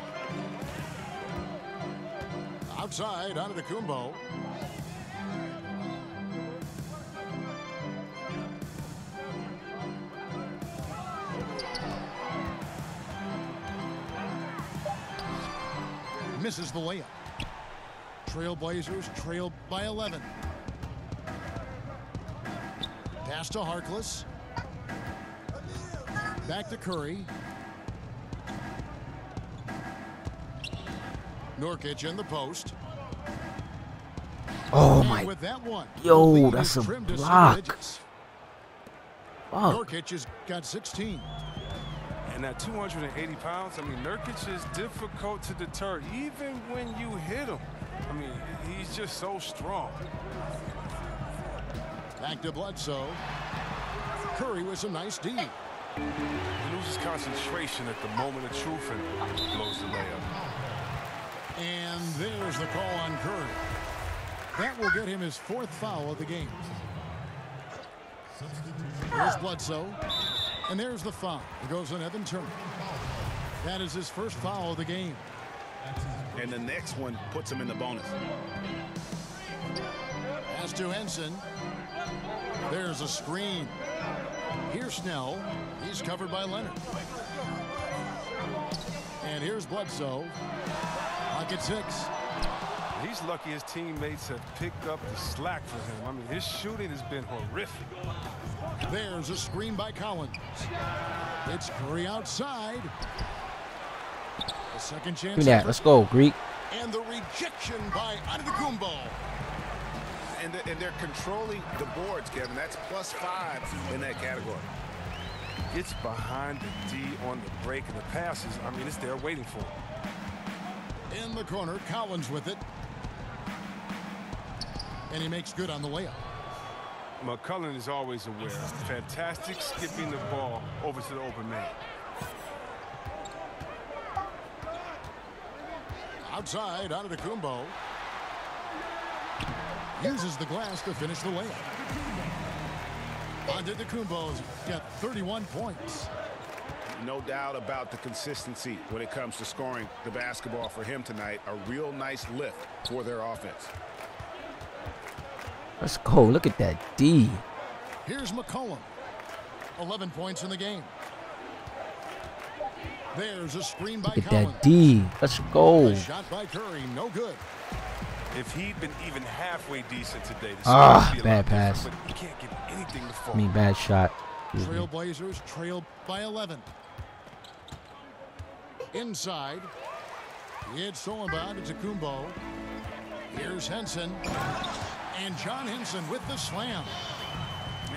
Outside, Antetokounmpo. Misses the layup. Trailblazers trail by 11. Pass to Harkless. Back to Curry. Nurkic in the post. Oh my. With that one. Yo, that's a block. Nurkic has got 16. And at 280 pounds, I mean, Nurkic is difficult to deter, even when you hit him. I mean, he's just so strong. Back to Bledsoe. Curry with some nice D. He loses concentration at the moment of truth and blows the layup. And there's the call on Curry. That will get him his 4th foul of the game. There's Bledsoe. And there's the foul. It goes on Evan Turner. That is his 1st foul of the game. And the next one puts him in the bonus. Pass to Henson. There's a screen. Here's Snell. He's covered by Leonard. And here's Bledsoe. Pocket 6. He's lucky his teammates have picked up the slack for him. I mean, his shooting has been horrific. There's a screen by Collins. It's Curry outside. The second chance. Give me that. Let's go, Greek. And the rejection by Antetokounmpo. And they're controlling the boards, Kevin. That's +5 in that category. Gets behind the D on the break and the passes. I mean, it's there waiting for him. In the corner, Collins with it. And he makes good on the layup. McCullough is always aware. Fantastic skipping the ball over to the open man. Outside, Antetokounmpo. Uses the glass to finish the layup. Antetokounmpo's got 31 points. No doubt about the consistency when it comes to scoring the basketball for him tonight. A real nice lift for their offense. Let's go. Look at that D. Here's McCollum. 11 points in the game. There's a screen by Look at Collins. that D. Let's go. A shot by Curry, no good. If he'd been even halfway decent today, the Ah, score would be a lot bad pass. different, but he can't get anything to fall. I mean, bad shot. Trailblazers trail by 11. Inside, it's all about Antetokounmpo. Here's Henson. And John Henson with the slam.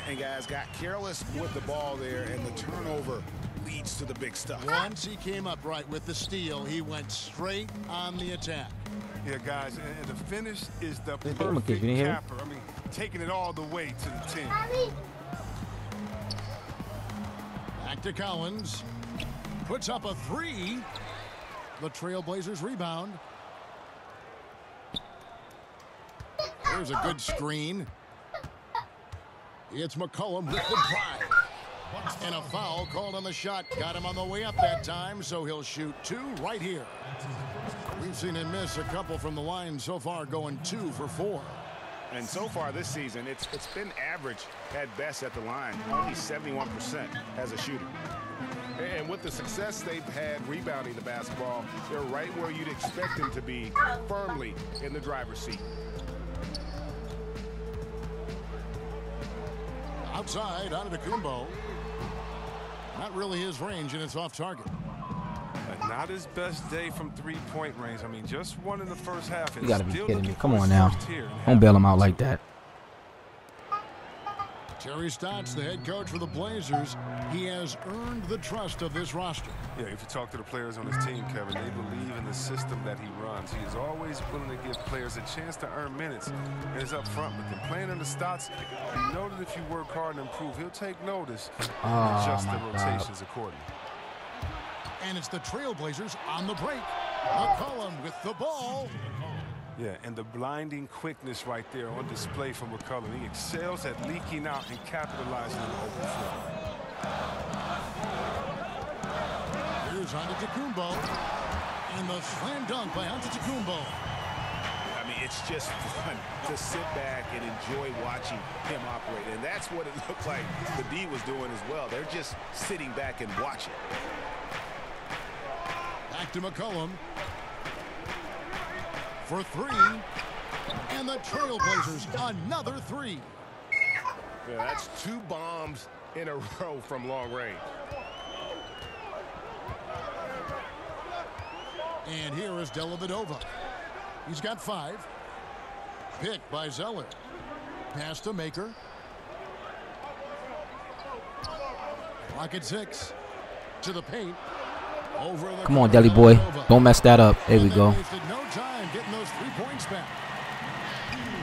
And guys got careless with the ball there, and the turnover leads to the big stuff. Once he came up right with the steal, he went straight on the attack. Yeah, guys, and the finish is the Hey, perfect can you hear me? capper. I mean, taking it all the way to the 10. Back to Collins. Puts up a 3. The Trailblazers rebound. There's a good screen. It's McCollum with the drive. And a foul called on the shot. Got him on the way up that time, so he'll shoot 2 right here. We've seen him miss a couple from the line so far, going 2 for 4. And so far this season, it's been average at best at the line. Only 71% as a shooter. And with the success they've had rebounding the basketball, they're right where you'd expect them to be, firmly in the driver's seat. Outside, Antetokounmpo. Not really his range, and it's off target. Not his best day from three-point range. I mean, just one in the first half. You gotta be Still kidding me. looking Come for on his now. first here in Don't bail him out like that. Terry Stotts, the head coach for the Blazers, he has earned the trust of this roster. Yeah, if you talk to the players on his team, Kevin, they believe in the system that he runs. He is always willing to give players a chance to earn minutes and is up front with them. Playing under Stotts, you know that if you work hard and improve, he'll take notice and adjust the rotations accordingly. And it's the Trailblazers on the break. McCollum with the ball. Yeah, and the blinding quickness right there on display from McCullough. He excels at leaking out and capitalizing on the open floor. Here's Antetokounmpo. And the slam dunk by Antetokounmpo. I mean, it's just fun to sit back and enjoy watching him operate. And that's what it looked like the D was doing as well. They're just sitting back and watching. Back to McCollum. For 3. And the Trailblazers, another 3. Yeah, that's 2 bombs in a row from long range. And here is Dellavedova. He's got 5. Picked by Zeller. Pass to Maker. Rocket 6. To the paint. Over the Come on, Deli boy. Don't mess that up. There we go. Wasted no time getting those 3 points back.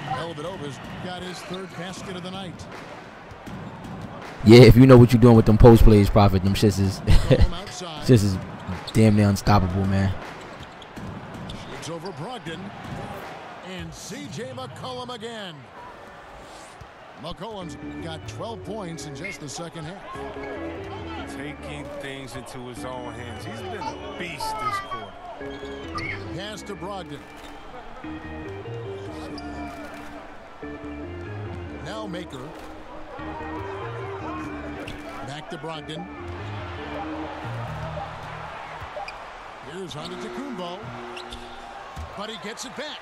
Dellavedova's got his 3rd basket of the night. Yeah, if you know what you're doing with them post plays, Prophet, them shits is shits is damn near unstoppable, man. It's over Brogdon. And C.J. McCollum again. McCollum's got 12 points in just the second half. Taking things into his own hands. He's been a beast this quarter. Pass to Brogdon. Now Maker. Back to Brogdon. Here's Antetokounmpo. But he gets it back.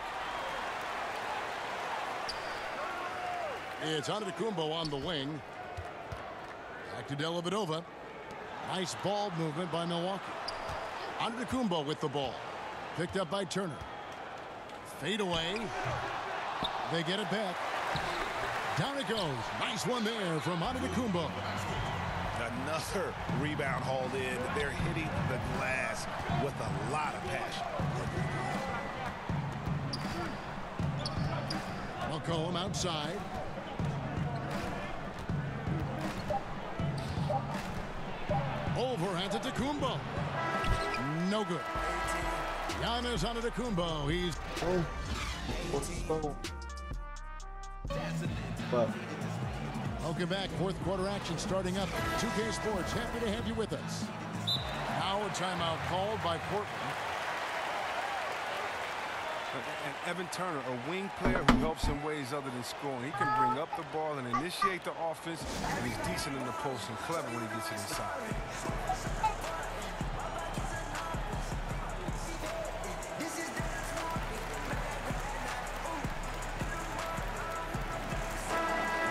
It's Antetokounmpo on the wing. Back to Dellavedova. Nice ball movement by Milwaukee. Antetokounmpo with the ball. Picked up by Turner. Fade away. They get it back. Down it goes. Nice one there from Antetokounmpo. Another rebound hauled in. They're hitting the glass with a lot of passion. McCollum outside. Over Antetokounmpo. No good. Giannis Antetokounmpo. He's... Welcome back. Fourth quarter action starting up. 2K Sports. Happy to have you with us. Now a timeout called by Portland. And Evan Turner, a wing player who helps in ways other than scoring. He can bring up the ball and initiate the offense, and he's decent in the post and clever when he gets it inside.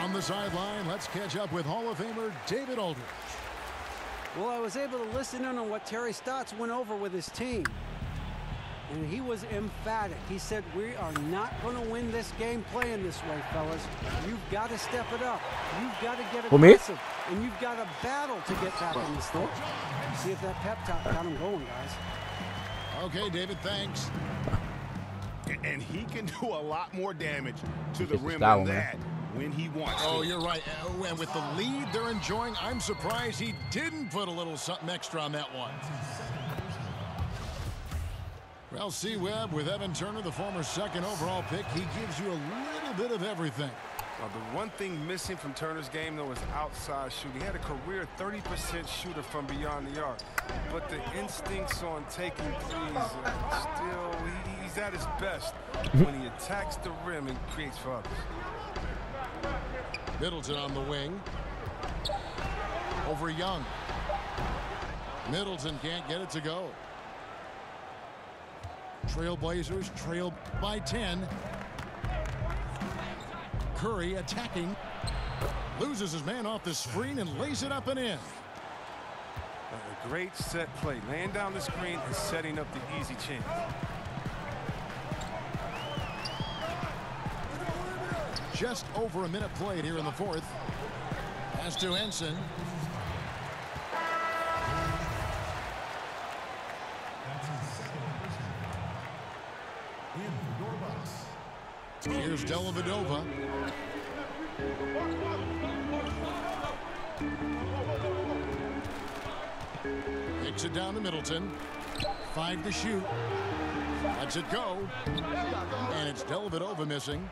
On the sideline, let's catch up with Hall of Famer David Aldridge. Well, I was able to listen in on what Terry Stotts went over with his team. And he was emphatic. He said, we are not going to win this game playing this way, fellas. You've got to step it up. You've got to get aggressive. And you've got to battle to get back in this thing. See if that pep talk got him going, guys. Okay, David, thanks. And he can do a lot more damage to the rim than that when he wants to. Oh, you're right. And with the lead they're enjoying, I'm surprised he didn't put a little something extra on that one. Well, C. Webb with Evan Turner, the former second overall pick, he gives you a little bit of everything. Well, the one thing missing from Turner's game, though, is outside shooting. He had a career 30% shooter from beyond the arc. But the instincts on taking threes, still, he's at his best when he attacks the rim and creates for others. Middleton on the wing. Over Young. Middleton can't get it to go. Trailblazers trail by 10. Curry attacking. Loses his man off the screen and lays it up and in. A great set play. Laying down the screen and setting up the easy chance. Just over a minute played here in the fourth. Pass to Henson. Here's Dellavedova. Kicks it down to Middleton. 5 to shoot. Lets it go. And it's Dellavedova missing.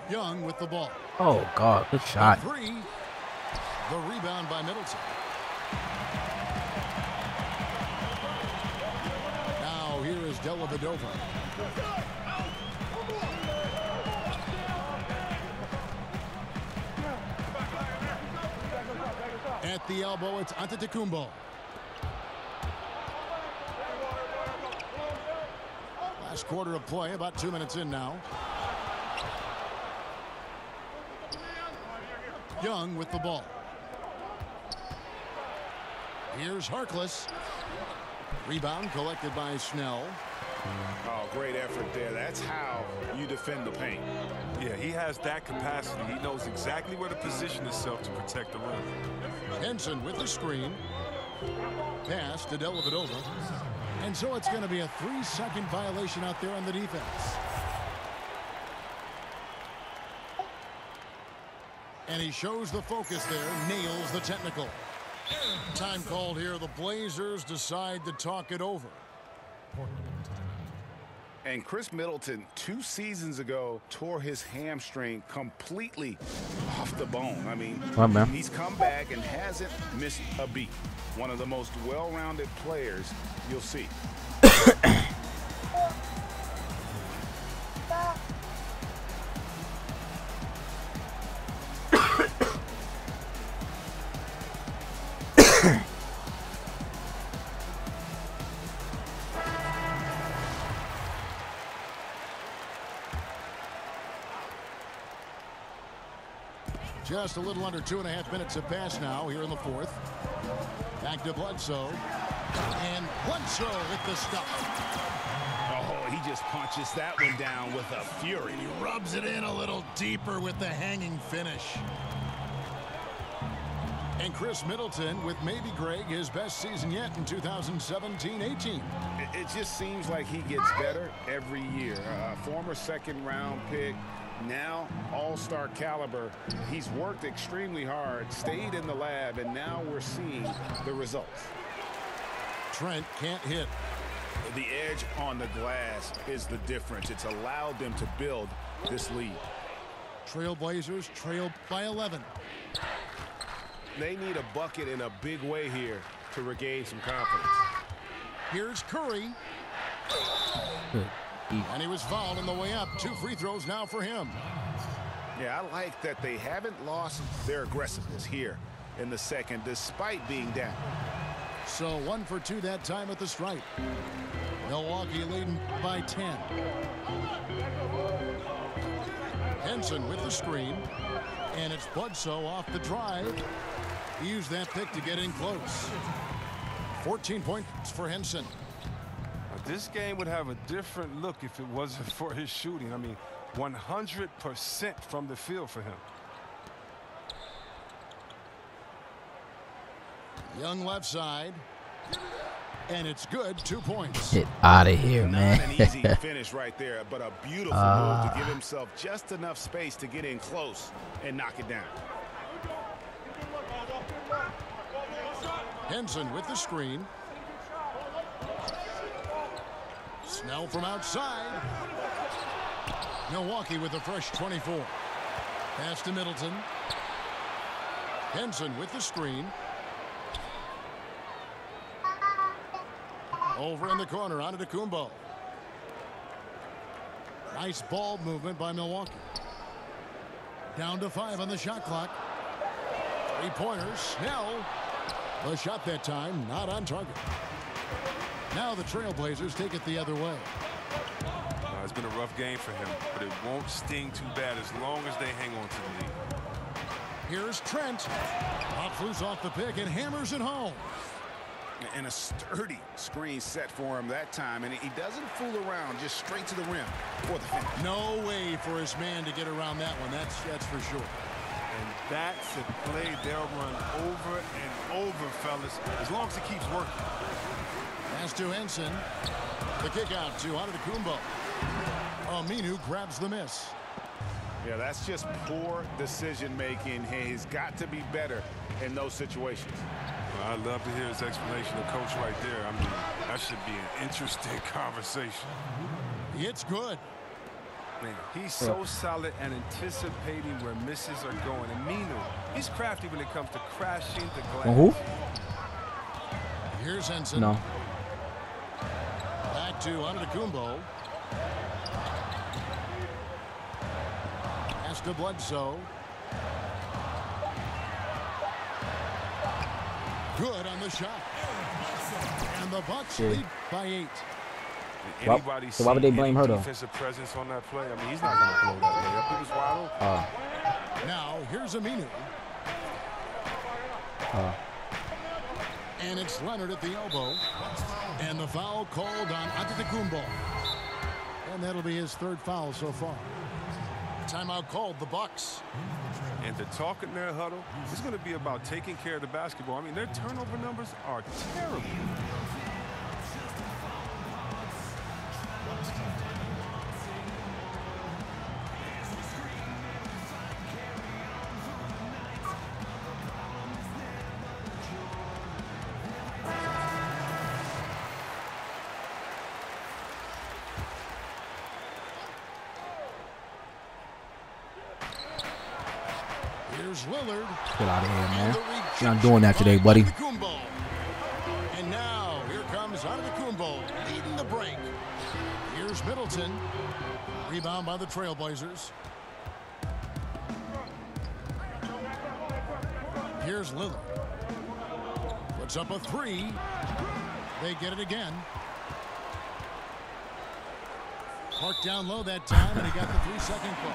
Young with the ball. Oh, God. Good shot. 3. The rebound by Middleton. Now here is Dellavedova. At the elbow, it's Antetokounmpo. Last quarter of play, about 2 minutes in now. Young with the ball. Here's Harkless. Rebound collected by Snell. Oh, great effort there. That's how you defend the paint. Yeah, he has that capacity. He knows exactly where to position himself to protect the rim. Henson with the screen. Pass to Dellavedova. And so it's going to be a 3-second violation out there on the defense. And he shows the focus there, nails the technical. Time called here. The Blazers decide to talk it over. And Chris Middleton 2 seasons ago tore his hamstring completely off the bone. I mean, he's come back and hasn't missed a beat. One of the most well-rounded players you'll see. Just a little under 2.5 minutes have passed now here in the fourth. Back to Bledsoe. And Bledsoe with the stuff. Oh, he just punches that one down with a fury. And he rubs it in a little deeper with the hanging finish. And Chris Middleton with maybe, Greg, his best season yet in 2017-18. It just seems like he gets better every year. Former second-round pick. Now all-star caliber. He's worked extremely hard, stayed in the lab, and now we're seeing the results. Trent can't hit. The edge on the glass is the difference. It's allowed them to build this lead. Trailblazers trail by 11. They need a bucket in a big way here to regain some confidence. Here's Curry. And he was fouled on the way up. 2 free throws now for him. Yeah, I like that they haven't lost their aggressiveness here in the second, despite being down. So 1 for 2 that time at the stripe. Milwaukee leading by 10. Henson with the screen. And it's Bledsoe off the drive. He used that pick to get in close. 14 points for Henson. This game would have a different look if it wasn't for his shooting. I mean, 100% from the field for him. Young left side. And it's good. 2 points. Get out of here, man. Not an easy finish right there, but a beautiful move to give himself just enough space to get in close and knock it down. Henson with the screen. Snell from outside. Milwaukee with a fresh 24. Pass to Middleton. Henson with the screen. Over in the corner, on to Kumbo. Nice ball movement by Milwaukee. Down to 5 on the shot clock. 3-pointers. Snell. The shot that time, not on target. Now the Trailblazers take it the other way. It's been a rough game for him, but it won't sting too bad as long as they hang on to the lead. Here's Trent. Pops loose off the pick and hammers it home. And a sturdy screen set for him that time, and he doesn't fool around, just straight to the rim for the finish. No way for his man to get around that one. That's for sure. And that's a play they'll run over and over, fellas, as long as it keeps working. Pass to Henson. The kick out to Antetokounmpo. Aminu grabs the miss. Yeah, that's just poor decision making. He's got to be better in those situations. Well, I'd love to hear his explanation of coach right there. I mean, that should be an interesting conversation. It's good. Man, he's so solid and anticipating where misses are going. And Aminu, he's crafty when it comes to crashing the glass. Who? Here's Henson. No. Back to Antetokounmpo. Pass to Bledsoe. Good on the shot. And the Bucks lead by 8. So why would they blame her, though? Defensive presence on that play. I mean, he's not going to blow that way up. He was wide open. Now here's Aminu. And it's Leonard at the elbow. And the foul called on Antetokounmpo. And that'll be his 3rd foul so far. Timeout called, the Bucks. And the talk in their huddle is going to be about taking care of the basketball. I mean, their turnover numbers are terrible. Here's Lillard. Get out of here, man. You're not doing that today, buddy. And now here comes Antetokounmpo leading the break. Here's Middleton. Rebound by the Trailblazers. Here's Lillard. Puts up a three. They get it again. Clark down low that time, and he got the 3-second call.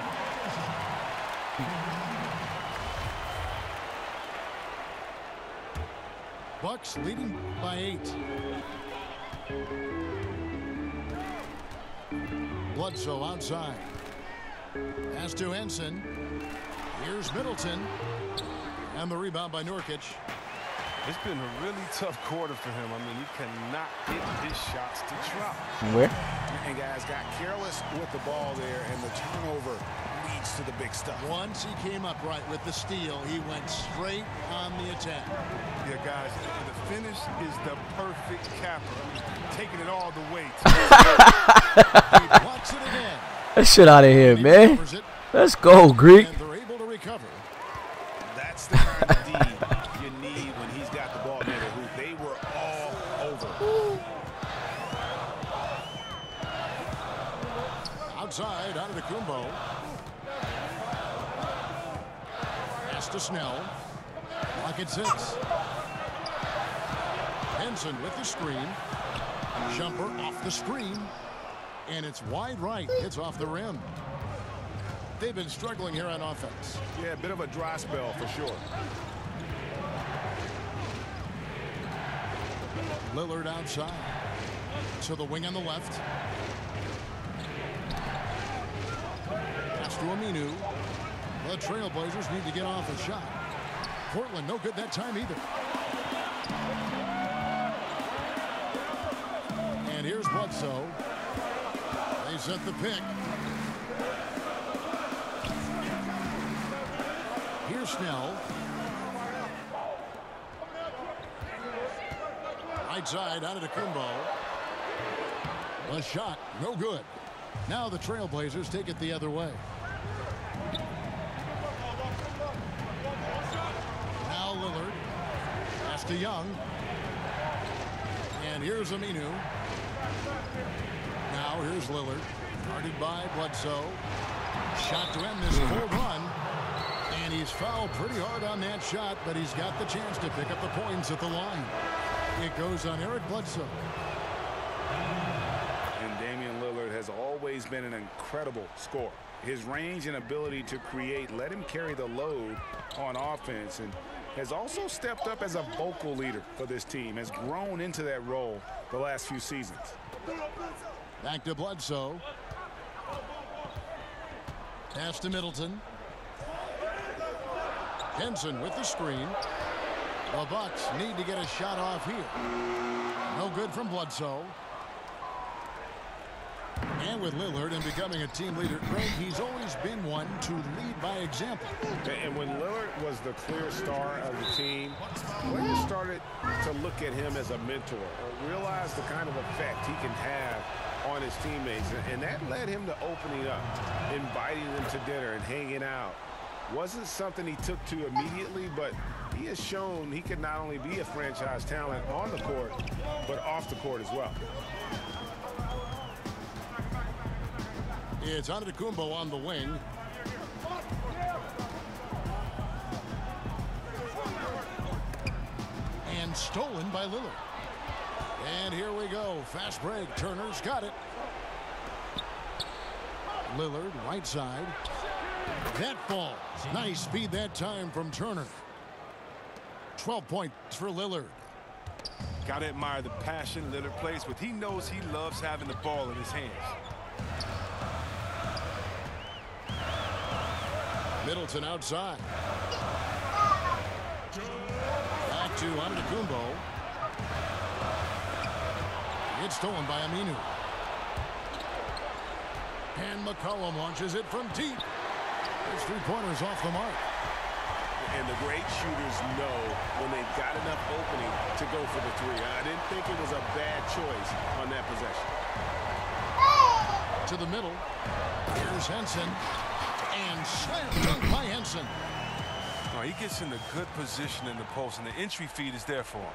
Bucks leading by 8. Bledsoe outside. Pass to Henson. Here's Middleton. And the rebound by Nurkic. It's been a really tough quarter for him. I mean, he cannot hit his shots to drop. Where? And guys got careless with the ball there, and the turnover leads to the big stuff. Once he came up right with the steal, he went straight on the attack. Yeah, guys, the finish is the perfect capper. I mean, taking it all the way. He blocks it again. That shit out of here, man. Let's go, Greek. And they're able to recover. That's the kind of D you need when he's got the ball near the hoop. They were all over. Outside, Antetokounmpo. Pass to Snell. Block at 6. Henson with the screen. Jumper off the screen. And it's wide right. It's off the rim. They've been struggling here on offense. Yeah, a bit of a dry spell for sure. Lillard outside. To the wing on the left. Pass to Aminu. The Trailblazers need to get off a shot. Portland no good that time either. And here's Bledsoe. They set the pick. Here's Snell. Right side, Antetokounmpo. A shot, no good. Now the Trailblazers take it the other way. Now Lillard. Pass to Young. And here's Aminu. Now here's Lillard. Guarded by Bledsoe. Shot to end this full run. And he's fouled pretty hard on that shot, but he's got the chance to pick up the points at the line. It goes on Eric Bledsoe. And Damian Lillard has always been an incredible scorer. His range and ability to create let him carry the load on offense, and has also stepped up as a vocal leader for this team, has grown into that role the last few seasons. Back to Bledsoe. Pass to Middleton. Henson with the screen. The Bucks need to get a shot off here. No good from Bledsoe. And with Lillard and becoming a team leader, Greg, he's always been one to lead by example. And when Lillard was the clear star of the team, players started to look at him as a mentor, or realize the kind of effect he can have on his teammates. And that led him to opening up, inviting them to dinner and hanging out. Wasn't something he took to immediately, but he has shown he can not only be a franchise talent on the court, but off the court as well. It's Antetokounmpo on the wing. And stolen by Lillard. And here we go. Fast break. Turner's got it. Lillard, right side. That falls. Nice speed that time from Turner. 12 points for Lillard. Got to admire the passion Lillard plays with. He knows he loves having the ball in his hands. Middleton outside. Back to Antetokounmpo. It's stolen by Aminu. And McCollum launches it from deep. His three-pointers off the mark. And the great shooters know when they've got enough opening to go for the three. I didn't think it was a bad choice on that possession. To the middle. Here's Henson. And slam dunk by Henson. Oh, he gets in a good position in the post, and the entry feed is there for him.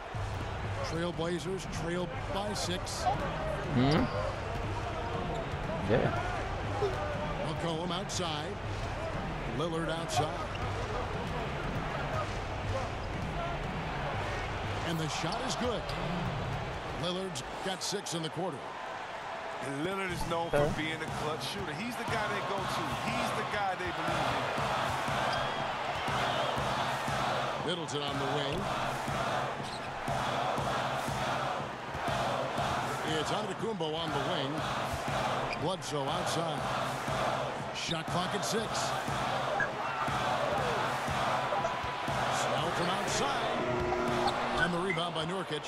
Trailblazers trailed by 6. Yeah. McCollum outside. Lillard outside. And the shot is good. Lillard's got 6 in the quarter. And Lillard is known for being a clutch shooter. He's the guy they go to. He's the guy they believe in. Middleton on the wing. It's Antetokounmpo on the wing. Bledsoe outside. Shot clock at 6. Snell from outside. And the rebound by Nurkic.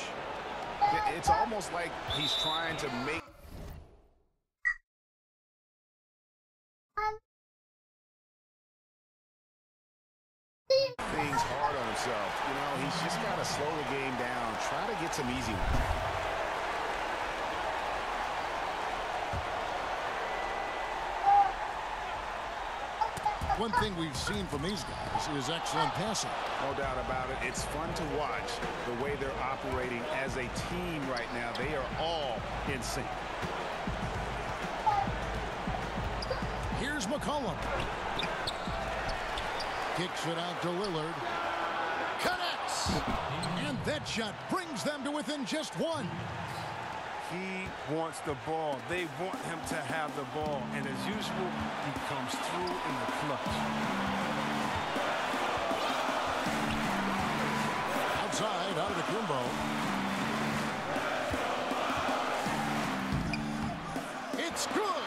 It's almost like he's trying to make things hard on himself. You know, he's just got to slow the game down, try to get some easy ones. One thing we've seen from these guys is excellent passing. No doubt about it. It's fun to watch the way they're operating as a team right now. They are all in sync. Here's McCollum. Kicks it out to Lillard. Connects! And that shot brings them to within just 1. He wants the ball. They want him to have the ball. And as usual, he comes through in the clutch. Outside, Antetokounmpo. It's good.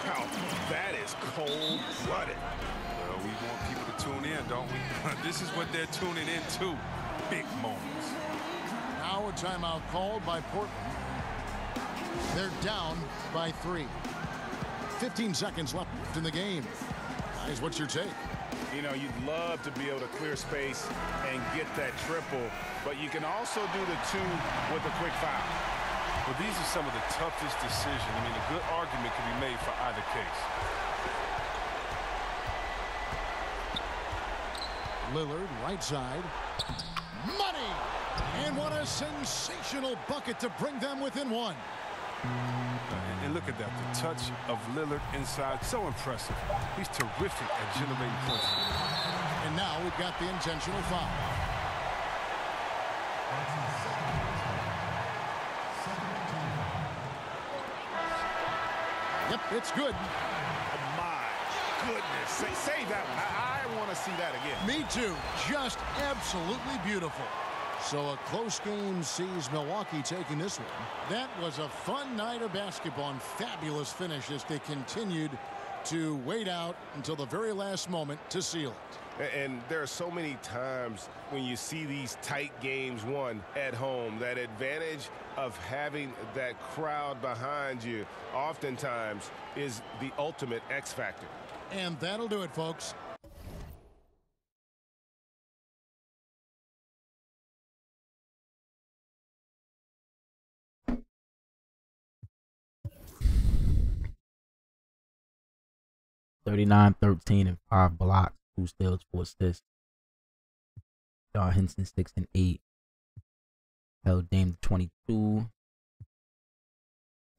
Now, that is cold-blooded. Well, we want people to tune in, don't we? This is what they're tuning into. Big moments. Now a timeout called by Portland. They're down by 3. 15 seconds left in the game. Guys, what's your take? You know, you'd love to be able to clear space and get that triple, but you can also do the 2 with a quick foul. Well, these are some of the toughest decisions. I mean, a good argument can be made for either case. Lillard, right side. Money! And what a sensational bucket to bring them within 1. And look at that, the touch of Lillard inside, so impressive. He's terrific at generating points. And now we've got the intentional foul. Yep, it's good. Oh, my goodness. Save that one. I want to see that again. Me too. Just absolutely beautiful. So a close game sees Milwaukee taking this one. That was a fun night of basketball and fabulous finish as they continued to wait out until the very last moment to seal it. And there are so many times when you see these tight games won at home, that advantage of having that crowd behind you oftentimes is the ultimate X factor. And that'll do it, folks. (39-13) and 5 blocks, 2 steals, 4 assists. John Henson 6 and 8. Held Dame to 22.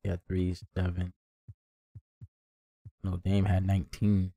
Yeah, 3, 7. No, Dame had 19.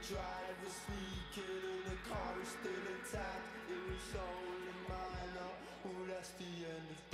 Driver speaking and the car is still intact. that's the end of